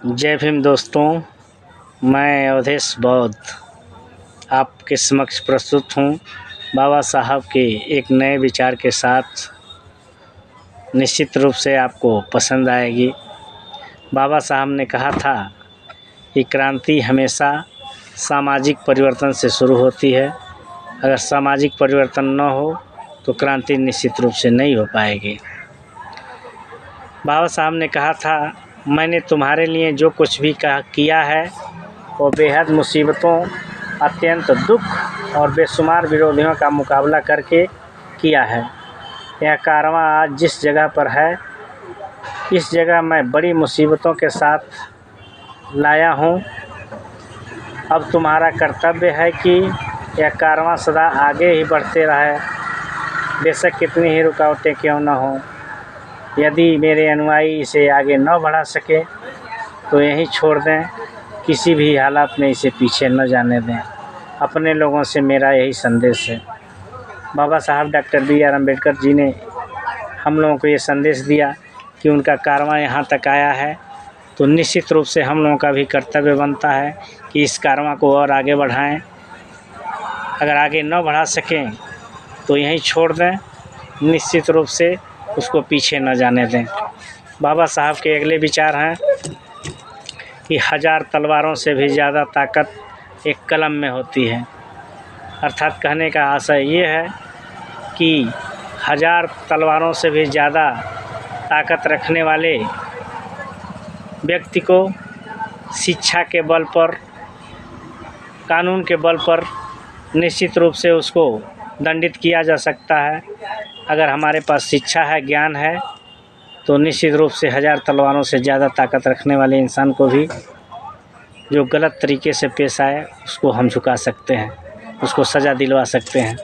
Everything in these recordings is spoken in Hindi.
जय भीम दोस्तों, मैं अवधेश बौद्ध आपके समक्ष प्रस्तुत हूँ बाबा साहब के एक नए विचार के साथ। निश्चित रूप से आपको पसंद आएगी। बाबा साहब ने कहा था कि क्रांति हमेशा सामाजिक परिवर्तन से शुरू होती है। अगर सामाजिक परिवर्तन न हो तो क्रांति निश्चित रूप से नहीं हो पाएगी। बाबा साहब ने कहा था, मैंने तुम्हारे लिए जो कुछ भी किया है वो बेहद मुसीबतों, अत्यंत दुख और बेशुमार विरोधियों का मुकाबला करके किया है। यह कारवां आज जिस जगह पर है, इस जगह मैं बड़ी मुसीबतों के साथ लाया हूँ। अब तुम्हारा कर्तव्य है कि यह कारवां सदा आगे ही बढ़ते रहे, बेशक कितनी ही रुकावटें क्यों न हों। यदि मेरे अनुयायी इसे आगे न बढ़ा सके तो यहीं छोड़ दें, किसी भी हालात में इसे पीछे न जाने दें। अपने लोगों से मेरा यही संदेश है। बाबा साहब डॉक्टर B.R. अम्बेडकर जी ने हम लोगों को ये संदेश दिया कि उनका कारवां यहाँ तक आया है, तो निश्चित रूप से हम लोगों का भी कर्तव्य बनता है कि इस कारवां को और आगे बढ़ाएं। अगर आगे न बढ़ा सकें तो यहीं छोड़ दें, निश्चित रूप से उसको पीछे न जाने दें। बाबा साहब के अगले विचार हैं कि 1000 तलवारों से भी ज़्यादा ताकत एक कलम में होती है। अर्थात कहने का आशय ये है कि 1000 तलवारों से भी ज़्यादा ताकत रखने वाले व्यक्ति को शिक्षा के बल पर, कानून के बल पर निश्चित रूप से उसको दंडित किया जा सकता है। अगर हमारे पास शिक्षा है, ज्ञान है, तो निश्चित रूप से 1000 तलवारों से ज़्यादा ताकत रखने वाले इंसान को भी जो गलत तरीके से पेश आए उसको हम झुका सकते हैं, उसको सज़ा दिलवा सकते हैं।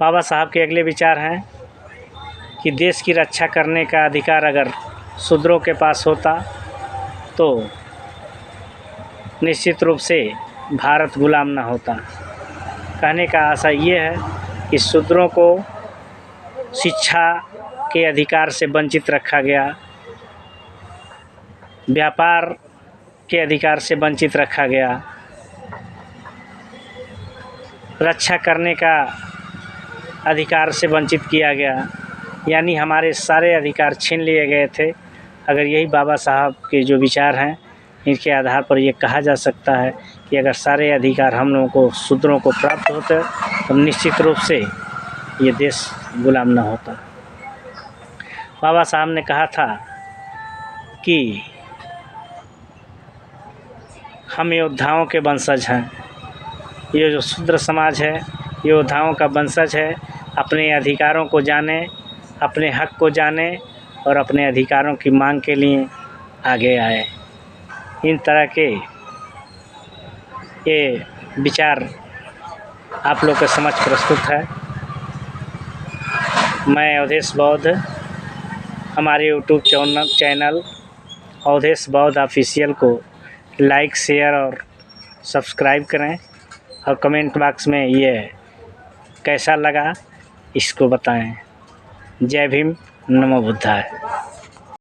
बाबा साहब के अगले विचार हैं कि देश की रक्षा करने का अधिकार अगर शूद्रों के पास होता तो निश्चित रूप से भारत गुलाम ना होता। कहने का आशय ये है कि शूद्रों को शिक्षा के अधिकार से वंचित रखा गया, व्यापार के अधिकार से वंचित रखा गया, रक्षा करने का अधिकार से वंचित किया गया, यानी हमारे सारे अधिकार छीन लिए गए थे। अगर यही बाबा साहब के जो विचार हैं, इनके आधार पर ये कहा जा सकता है कि अगर सारे अधिकार हम लोगों को, शूद्रों को प्राप्त होते तो निश्चित रूप से ये देश गुलाम ना होता। बाबा साहब ने कहा था कि हम योद्धाओं के वंशज हैं। ये जो शूद्र समाज है, योद्धाओं का वंशज है। अपने अधिकारों को जाने, अपने हक को जाने और अपने अधिकारों की मांग के लिए आगे आए। इन तरह के ये विचार आप लोग के समक्ष प्रस्तुत है। मैं अवधेश बौद्ध, हमारे यूट्यूब चैनल अवधेश बौद्ध ऑफिशियल को लाइक, शेयर और सब्सक्राइब करें और कमेंट बॉक्स में ये कैसा लगा इसको बताएं। जय भीम, नमो बुद्धाय।